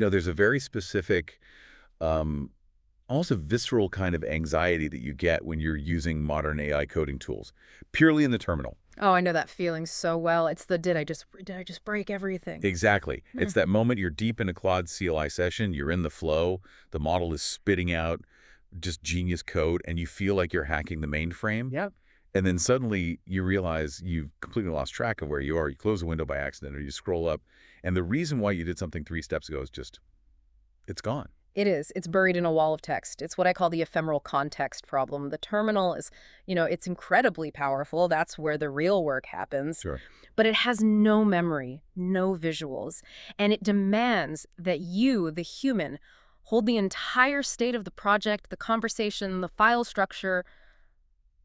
There's a very specific, um, almost a visceral kind of anxiety that you get when you're using modern AI coding tools, purely in the terminal. Oh, I know that feeling so well. It's the did I just break everything? Exactly. Hmm. It's that moment you're deep in a Claude CLI session, you're in the flow, the model is spitting out just genius code, and you feel like you're hacking the mainframe. Yep. And then suddenly you realize you've completely lost track of where you are. You close a window by accident or you scroll up. And the reason why you did something 3 steps ago is just, it's gone. It is. It's buried in a wall of text. It's what I call the ephemeral context problem. The terminal is, it's incredibly powerful. That's where the real work happens. Sure. But it has no memory, no visuals. And it demands that you, the human, hold the entire state of the project, the conversation, the file structure,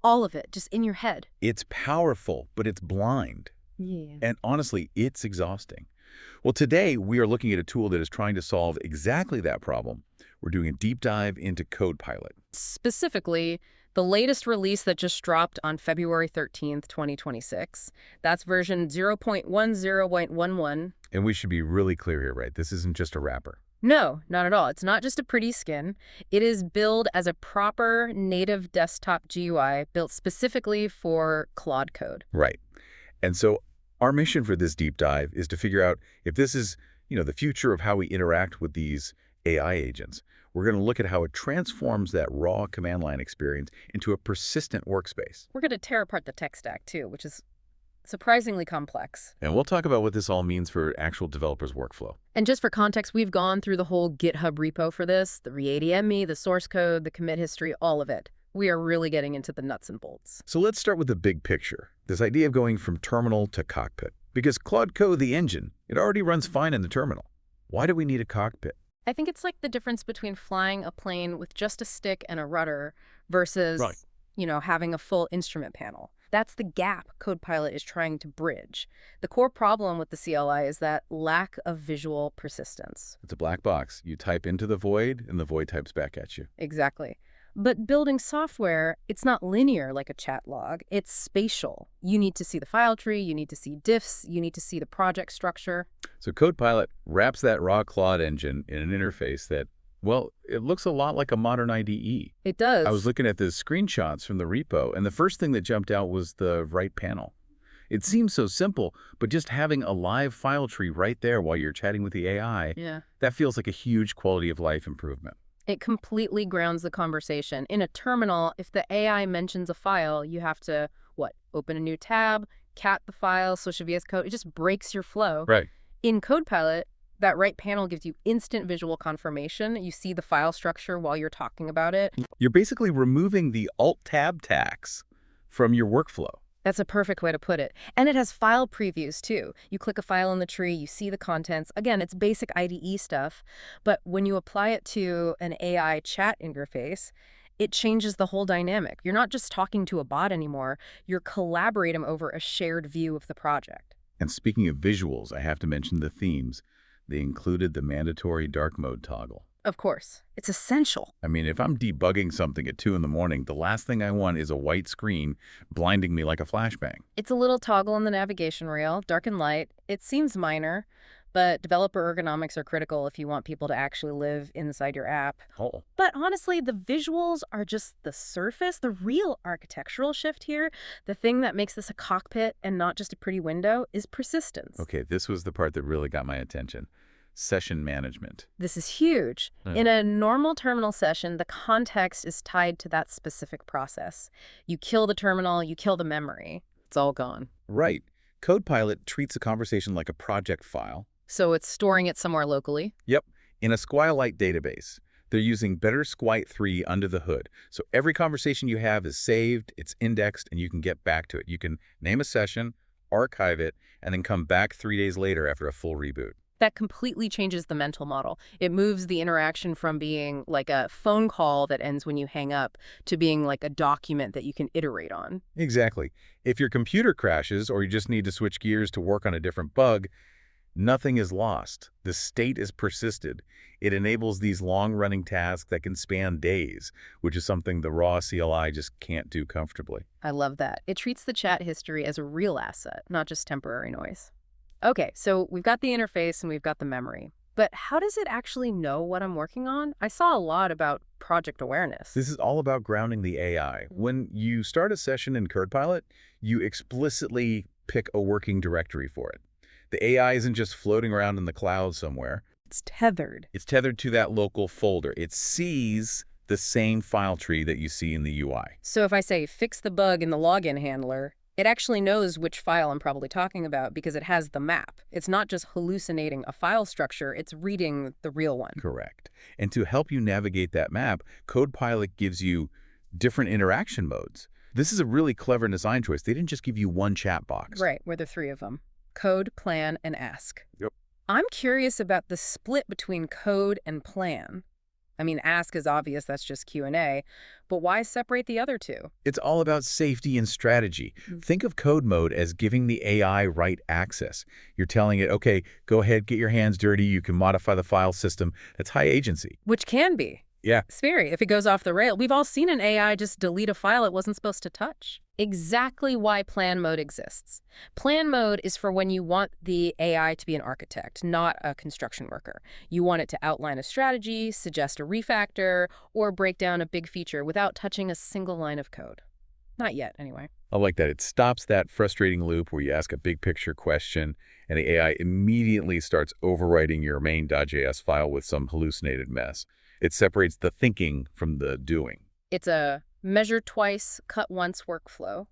all of it, just in your head. It's powerful, but it's blind. Yeah. And honestly, it's exhausting. Well, today we are looking at a tool that is trying to solve exactly that problem. We're doing a deep dive into CodePilot. Specifically, the latest release that just dropped on February 13th, 2026. That's version 0.10.11. And we should be really clear here, right? This isn't just a wrapper. No, not at all. It's not just a pretty skin. It is billed as a proper native desktop GUI built specifically for Claude Code. Right. And so our mission for this deep dive is to figure out if this is, the future of how we interact with these AI agents. We're going to look at how it transforms that raw command line experience into a persistent workspace. We're going to tear apart the tech stack, too, which is surprisingly complex. And we'll talk about what this all means for actual developers' workflow. And just for context, we've gone through the whole GitHub repo for this, the re-ADME, the source code, the commit history, all of it. We are really getting into the nuts and bolts. So let's start with the big picture, this idea of going from terminal to cockpit. Because Claude Code, the engine, it already runs fine in the terminal. Why do we need a cockpit? I think it's like the difference between flying a plane with just a stick and a rudder versus, Right. Having a full instrument panel. That's the gap CodePilot is trying to bridge. The core problem with the CLI is that lack of visual persistence. It's a black box. You type into the void, and the void types back at you. Exactly. But building software, it's not linear like a chat log. It's spatial. You need to see the file tree, you need to see diffs, you need to see the project structure. So CodePilot wraps that raw Claude engine in an interface that, well, it looks a lot like a modern IDE. It does. I was looking at the screenshots from the repo, and the first thing that jumped out was the right panel. It seems so simple, but just having a live file tree right there while you're chatting with the AI, that feels like a huge quality of life improvement. It completely grounds the conversation. In a terminal, if the AI mentions a file, you have to, open a new tab, cat the file, switch to VS Code. It just breaks your flow. Right. In CodePilot, that right panel gives you instant visual confirmation. You see the file structure while you're talking about it. You're basically removing the Alt-Tab tax from your workflow. That's a perfect way to put it. And it has file previews, too. You click a file in the tree, you see the contents. Again, it's basic IDE stuff. But when you apply it to an AI chat interface, it changes the whole dynamic. You're not just talking to a bot anymore. You're collaborating over a shared view of the project. And speaking of visuals, I have to mention the themes. They included the mandatory dark mode toggle. Of course. It's essential. I mean, if I'm debugging something at 2 in the morning, the last thing I want is a white screen blinding me like a flashbang. It's a little toggle on the navigation rail, dark and light. It seems minor, but developer ergonomics are critical if you want people to actually live inside your app. Oh. But honestly, the visuals are just the surface. The real architectural shift here, the thing that makes this a cockpit and not just a pretty window, is persistence. Okay, this was the part that really got my attention. Session management. This is huge. In a normal terminal session, the context is tied to that specific process. You kill the terminal, you kill the memory. It's all gone. Right. CodePilot treats a conversation like a project file. So it's storing it somewhere locally? Yep, in a SQLite database. They're using better SQLite 3 under the hood. So every conversation you have is saved, it's indexed, and you can get back to it. You can name a session, archive it, and then come back 3 days later after a full reboot. That completely changes the mental model. It moves the interaction from being like a phone call that ends when you hang up to being like a document that you can iterate on. Exactly. If your computer crashes or you just need to switch gears to work on a different bug, nothing is lost. The state is persisted. It enables these long-running tasks that can span days, which is something the raw CLI just can't do comfortably. I love that. It treats the chat history as a real asset, not just temporary noise. Okay, so we've got the interface and we've got the memory. But how does it actually know what I'm working on? I saw a lot about project awareness. This is all about grounding the AI. When you start a session in CodePilot, you explicitly pick a working directory for it. The AI isn't just floating around in the cloud somewhere. It's tethered. It's tethered to that local folder. It sees the same file tree that you see in the UI. So if I say fix the bug in the login handler, it actually knows which file I'm probably talking about because it has the map. It's not just hallucinating a file structure, it's reading the real one. Correct. And to help you navigate that map, CodePilot gives you different interaction modes. This is a really clever design choice. They didn't just give you one chat box. Right, where there are three of them. Code, plan, and ask. Yep. I'm curious about the split between code and plan. I mean, ask is obvious, that's just Q&A, but why separate the other two? It's all about safety and strategy. Think of code mode as giving the AI right access. You're telling it, okay, go ahead, get your hands dirty, you can modify the file system. That's high agency. Which can be. Yeah. Scary if it goes off the rail. We've all seen an AI just delete a file it wasn't supposed to touch. Exactly why plan mode exists. Plan mode is for when you want the AI to be an architect, not a construction worker. You want it to outline a strategy, suggest a refactor, or break down a big feature without touching a single line of code. Not yet, anyway. I like that. It stops that frustrating loop where you ask a big picture question and the AI immediately starts overwriting your main.js file with some hallucinated mess. It separates the thinking from the doing. It's a measure twice, cut once workflow.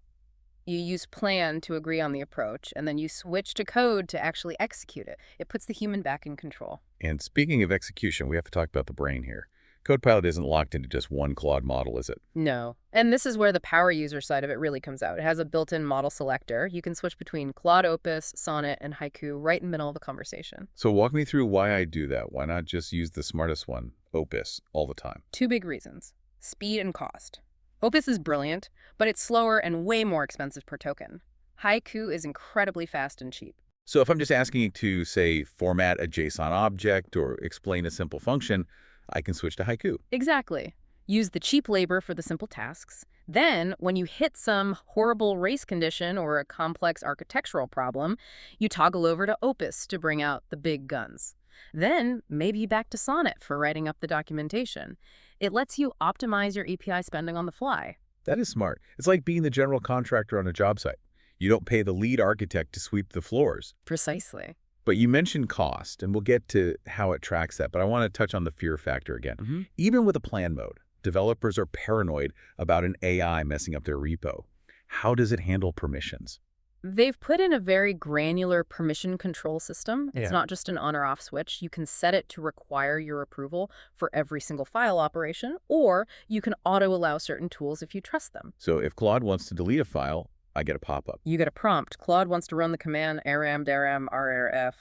You use plan to agree on the approach, and then you switch to code to actually execute it. It puts the human back in control. And speaking of execution, we have to talk about the brain here. CodePilot isn't locked into just one Claude model, is it? No. And this is where the power user side of it really comes out. It has a built-in model selector. You can switch between Claude Opus, Sonnet, and Haiku right in the middle of a conversation. So walk me through why I do that. Why not just use the smartest one, Opus, all the time? Two big reasons: speed and cost. Opus is brilliant, but it's slower and way more expensive per token. Haiku is incredibly fast and cheap. So if I'm just asking it to, say, format a JSON object or explain a simple function, I can switch to Haiku. Exactly. Use the cheap labor for the simple tasks. Then, when you hit some horrible race condition or a complex architectural problem, you toggle over to Opus to bring out the big guns. Then, maybe back to Sonnet for writing up the documentation. It lets you optimize your API spending on the fly. That is smart. It's like being the general contractor on a job site. You don't pay the lead architect to sweep the floors. Precisely. But you mentioned cost, and we'll get to how it tracks that, but I want to touch on the fear factor again. Even with a plan mode, developers are paranoid about an AI messing up their repo. How does it handle permissions? They've put in a very granular permission control system. It's not just an on or off switch. You can set it to require your approval for every single file operation, or you can auto-allow certain tools if you trust them. So if Claude wants to delete a file, I get a pop-up. You get a prompt. Claude wants to run the command aram daram rrf.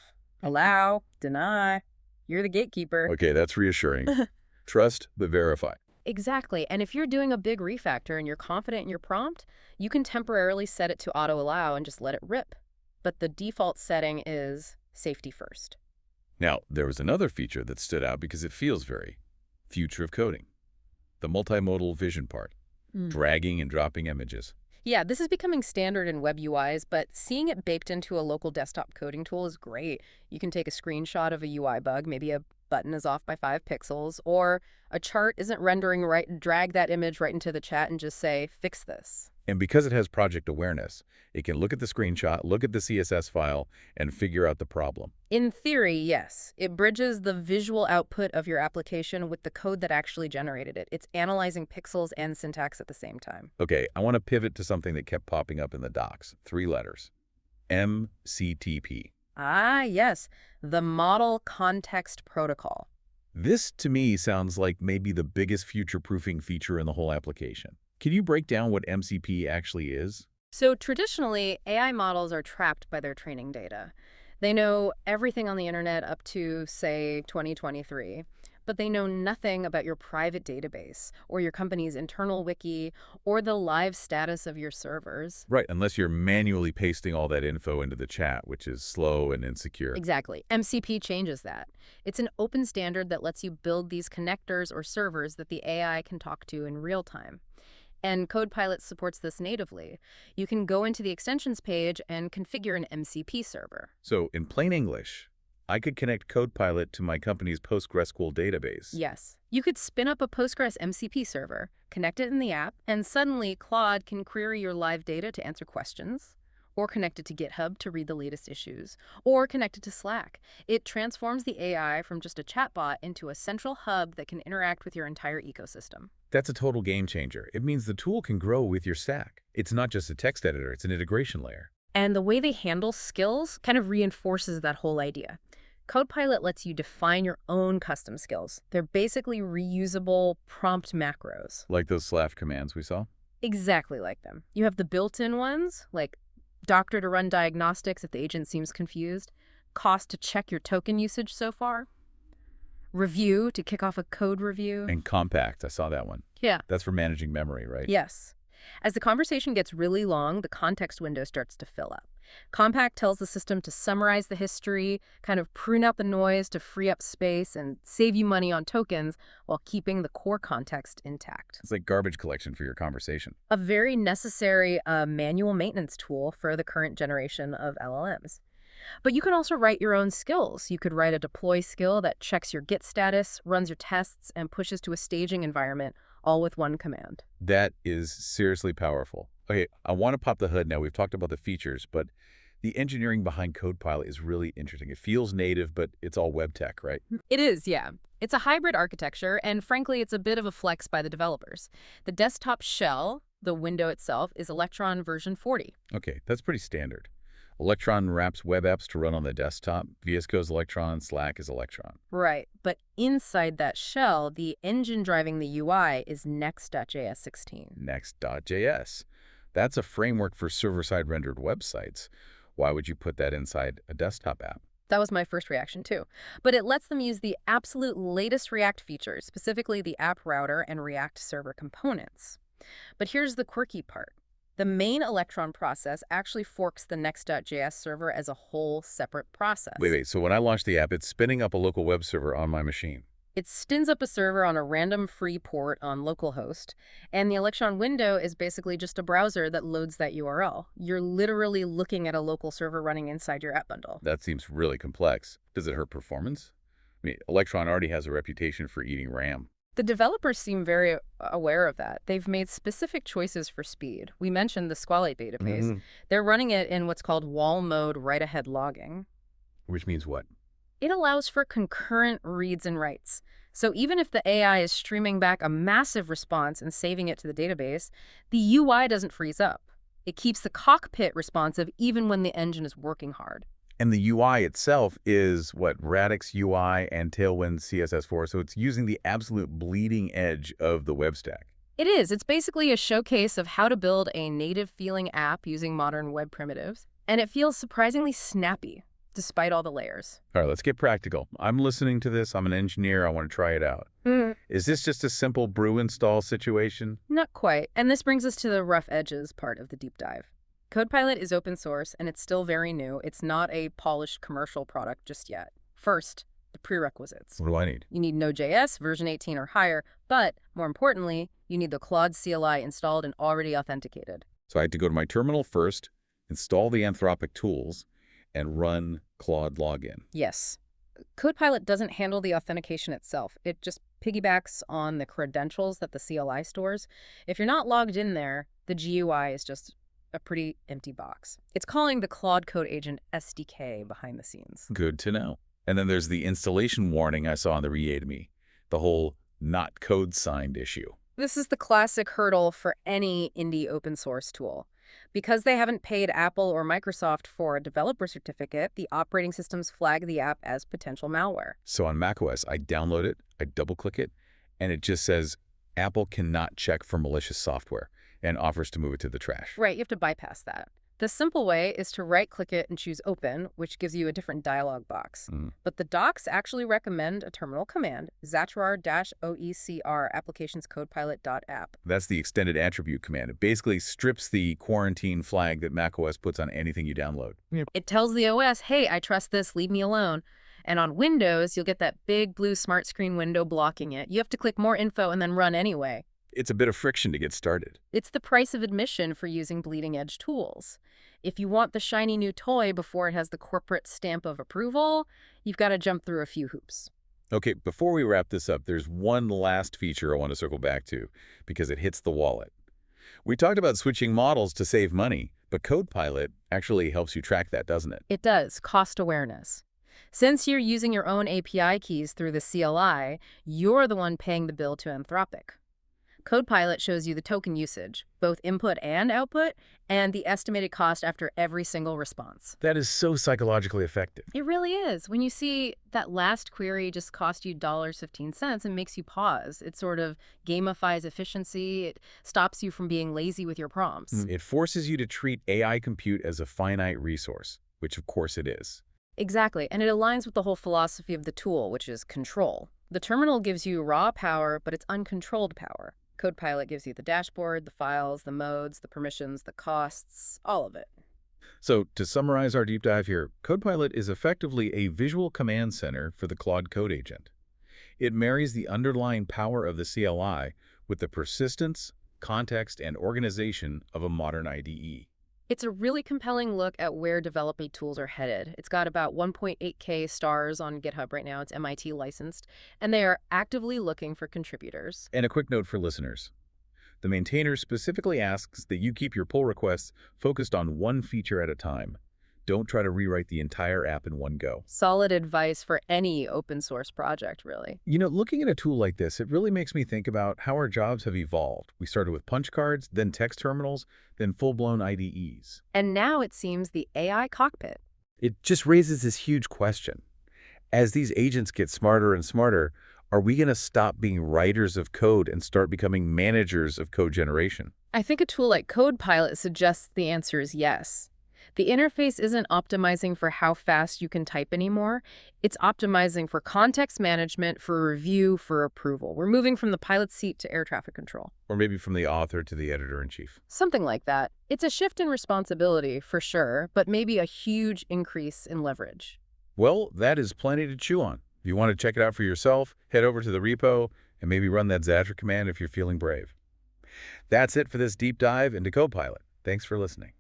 Allow, deny. You're the gatekeeper. Okay, that's reassuring. Trust, but verify. Exactly. And if you're doing a big refactor and you're confident in your prompt, you can temporarily set it to auto-allow and just let it rip. But the default setting is safety first. Now, there was another feature that stood out because it feels very future of coding. The multimodal vision part. Dragging and dropping images. Yeah, this is becoming standard in web UIs, but seeing it baked into a local desktop coding tool is great. You can take a screenshot of a UI bug, maybe a button is off by 5 pixels, or a chart isn't rendering right, drag that image right into the chat and just say, fix this. And because it has project awareness, it can look at the screenshot, look at the CSS file, and figure out the problem. In theory, yes. It bridges the visual output of your application with the code that actually generated it. It's analyzing pixels and syntax at the same time. Okay, I want to pivot to something that kept popping up in the docs. 3 letters. MCTP. Ah, yes. The Model Context Protocol. This, to me, sounds like maybe the biggest future-proofing feature in the whole application. Can you break down what MCP actually is? So traditionally, AI models are trapped by their training data. They know everything on the internet up to, say, 2023, but they know nothing about your private database or your company's internal wiki or the live status of your servers. Right, unless you're manually pasting all that info into the chat, which is slow and insecure. Exactly. MCP changes that. It's an open standard that lets you build these connectors or servers that the AI can talk to in real time. And CodePilot supports this natively. You can go into the extensions page and configure an MCP server. So, in plain English, I could connect CodePilot to my company's PostgreSQL database. Yes. You could spin up a Postgres MCP server, connect it in the app, and suddenly Claude can query your live data to answer questions, or connect it to GitHub to read the latest issues, or connect it to Slack. It transforms the AI from just a chatbot into a central hub that can interact with your entire ecosystem. That's a total game changer. It means the tool can grow with your stack. It's not just a text editor, it's an integration layer. And the way they handle skills kind of reinforces that whole idea. CodePilot lets you define your own custom skills. They're basically reusable prompt macros. Like those slash commands we saw? Exactly like them. You have the built-in ones, like doctor to run diagnostics if the agent seems confused, cost to check your token usage so far, review to kick off a code review. And compact, I saw that one. Yeah. That's for managing memory, right? Yes. As the conversation gets really long, the context window starts to fill up. Compact tells the system to summarize the history, kind of prune out the noise to free up space and save you money on tokens while keeping the core context intact. It's like garbage collection for your conversation. A very necessary manual maintenance tool for the current generation of LLMs. But you can also write your own skills. You could write a deploy skill that checks your Git status, runs your tests, and pushes to a staging environment, all with one command. That is seriously powerful. Okay, I want to pop the hood now. We've talked about the features, but the engineering behind CodePilot is really interesting. It feels native, but it's all web tech, right? It is, yeah. It's a hybrid architecture, and frankly, it's a bit of a flex by the developers. The desktop shell, the window itself, is Electron version 40. Okay, that's pretty standard. Electron wraps web apps to run on the desktop. VS Code's Electron, Slack is Electron. Right, but inside that shell, the engine driving the UI is Next.js 16. Next.js. That's a framework for server-side rendered websites. Why would you put that inside a desktop app? That was my first reaction, too. But it lets them use the absolute latest React features, specifically the app router and React server components. But here's the quirky part. The main Electron process actually forks the Next.js server as a whole separate process. Wait. So when I launch the app, it's spinning up a local web server on my machine. It spins up a server on a random free port on localhost, and the Electron window is basically just a browser that loads that URL. You're literally looking at a local server running inside your app bundle. That seems really complex. Does it hurt performance? I mean, Electron already has a reputation for eating RAM. The developers seem very aware of that. They've made specific choices for speed. We mentioned the SQLite database. They're running it in what's called wall mode write-ahead logging. Which means what? It allows for concurrent reads and writes. So even if the AI is streaming back a massive response and saving it to the database, the UI doesn't freeze up. It keeps the cockpit responsive even when the engine is working hard. And the UI itself is, what, Radix UI and Tailwind CSS4, so it's using the absolute bleeding edge of the web stack. It is. It's basically a showcase of how to build a native-feeling app using modern web primitives. And it feels surprisingly snappy, despite all the layers. All right, let's get practical. I'm listening to this. I'm an engineer. I want to try it out. Is this just a simple brew install situation? Not quite. And this brings us to the rough edges part of the deep dive. CodePilot is open source, and it's still very new. It's not a polished commercial product just yet. First, the prerequisites. What do I need? You need Node.js, version 18 or higher, but more importantly, you need the Claude CLI installed and already authenticated. So I had to go to my terminal first, install the Anthropic tools, and run Claude login. Yes. CodePilot doesn't handle the authentication itself. It just piggybacks on the credentials that the CLI stores. If you're not logged in there, the GUI is just a pretty empty box. It's calling the Claude Code agent SDK behind the scenes. Good to know. And then there's the installation warning I saw in the README, the whole not code signed issue. This is the classic hurdle for any indie open source tool. Because they haven't paid Apple or Microsoft for a developer certificate, the operating systems flag the app as potential malware. So on macOS, I download it, I double-click it, and it just says, Apple cannot check for malicious software, and offers to move it to the trash. Right, you have to bypass that. The simple way is to right-click it and choose Open, which gives you a different dialog box. But the docs actually recommend a terminal command, zatrar-oecr applications codepilot.app. That's the extended attribute command. It basically strips the quarantine flag that macOS puts on anything you download. It tells the OS, hey, I trust this, leave me alone. And on Windows, you'll get that big blue smart screen window blocking it. You have to click more info and then run anyway. It's a bit of friction to get started. It's the price of admission for using bleeding-edge tools. If you want the shiny new toy before it has the corporate stamp of approval, you've got to jump through a few hoops. Okay, before we wrap this up, there's one last feature I want to circle back to because it hits the wallet. We talked about switching models to save money, but CodePilot actually helps you track that, doesn't it? It does, cost awareness. Since you're using your own API keys through the CLI, you're the one paying the bill to Anthropic. CodePilot shows you the token usage, both input and output, and the estimated cost after every single response. That is so psychologically effective. It really is. When you see that last query just cost you $1.15, it makes you pause. It sort of gamifies efficiency. It stops you from being lazy with your prompts. It forces you to treat AI compute as a finite resource, which of course it is. Exactly, and it aligns with the whole philosophy of the tool, which is control. The terminal gives you raw power, but it's uncontrolled power. CodePilot gives you the dashboard, the files, the modes, the permissions, the costs, all of it. So to summarize our deep dive here, CodePilot is effectively a visual command center for the Claude Code agent. It marries the underlying power of the CLI with the persistence, context, and organization of a modern IDE. It's a really compelling look at where development tools are headed. It's got about 1.8K stars on GitHub right now. It's MIT licensed, and they are actively looking for contributors. And a quick note for listeners. The maintainer specifically asks that you keep your pull requests focused on one feature at a time. Don't try to rewrite the entire app in one go. Solid advice for any open source project, really. You know, looking at a tool like this, it really makes me think about how our jobs have evolved. We started with punch cards, then text terminals, then full-blown IDEs. And now it seems the AI cockpit. It just raises this huge question. As these agents get smarter and smarter, are we going to stop being writers of code and start becoming managers of code generation? I think a tool like CodePilot suggests the answer is yes. The interface isn't optimizing for how fast you can type anymore. It's optimizing for context management, for review, for approval. We're moving from the pilot seat to air traffic control. Or maybe from the author to the editor-in-chief. Something like that. It's a shift in responsibility, for sure, but maybe a huge increase in leverage. Well, that is plenty to chew on. If you want to check it out for yourself, head over to the repo and maybe run that Zadra command if you're feeling brave. That's it for this deep dive into CodePilot. Thanks for listening.